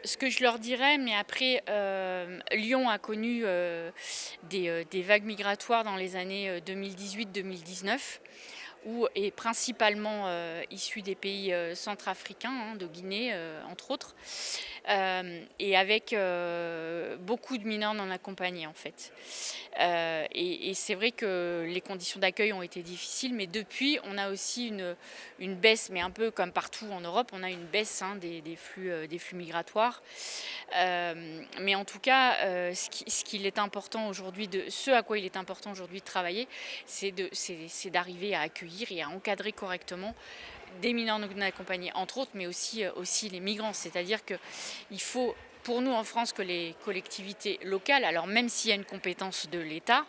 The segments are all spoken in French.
Ce que je leur dirais, mais après, Lyon a connu, des vagues migratoires dans les années, 2018-2019 où et principalement, issus des pays, centrafricains, hein, de Guinée, entre autres, et avec, beaucoup de mineurs non accompagnés, en fait. Et c'est vrai que les conditions d'accueil ont été difficiles, mais depuis, on a aussi une baisse, mais un peu comme partout en Europe, on a une baisse, hein, des flux migratoires. Mais en tout cas, ce qu'il est important aujourd'hui ce à quoi il est important aujourd'hui de travailler, c'est d'arriver à accueillir et à encadrer correctement des mineurs non accompagnés, entre autres, mais aussi les migrants. C'est-à-dire qu'il faut, pour nous en France, que les collectivités locales, alors même s'il y a une compétence de l'État,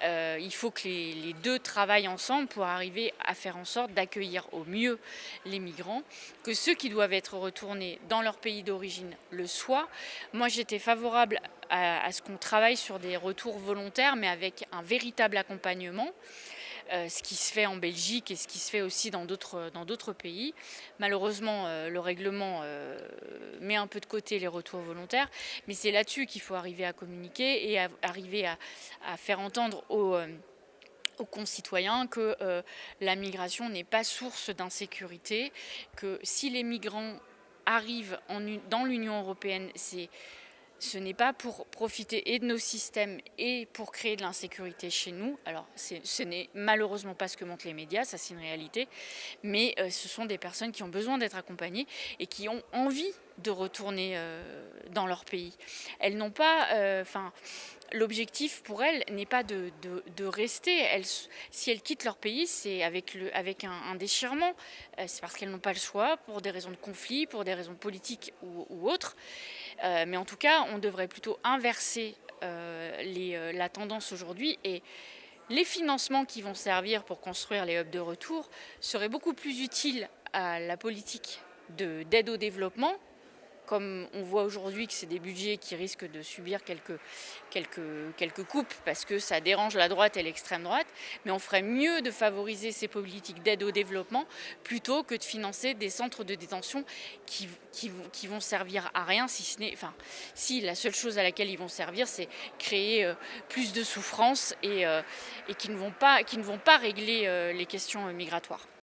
il faut que les deux travaillent ensemble pour arriver à faire en sorte d'accueillir au mieux les migrants, que ceux qui doivent être retournés dans leur pays d'origine le soient. Moi, j'étais favorable à ce qu'on travaille sur des retours volontaires, mais avec un véritable accompagnement, ce qui se fait en Belgique et ce qui se fait aussi dans d'autres pays. Malheureusement, le règlement met un peu de côté les retours volontaires, mais c'est là-dessus qu'il faut arriver à communiquer et arriver à faire entendre aux concitoyens que la migration n'est pas source d'insécurité, que si les migrants arrivent dans l'Union européenne, ce n'est pas pour profiter et de nos systèmes et pour créer de l'insécurité chez nous. Alors, ce n'est malheureusement pas ce que montrent les médias, ça c'est une réalité, mais ce sont des personnes qui ont besoin d'être accompagnées et qui ont envie de retourner dans leur pays. Elles n'ont pas, l'objectif pour elles n'est pas de rester. Si elles quittent leur pays, c'est avec un déchirement. C'est parce qu'elles n'ont pas le choix, pour des raisons de conflit, pour des raisons politiques ou autres. Mais en tout cas, on devrait plutôt inverser la tendance aujourd'hui, et les financements qui vont servir pour construire les hubs de retour seraient beaucoup plus utiles à la politique d'aide au développement. Comme on voit aujourd'hui que c'est des budgets qui risquent de subir quelques coupes parce que ça dérange la droite et l'extrême droite, mais on ferait mieux de favoriser ces politiques d'aide au développement plutôt que de financer des centres de détention qui vont servir à rien, si la seule chose à laquelle ils vont servir, c'est créer plus de souffrance et qui ne vont pas régler les questions migratoires.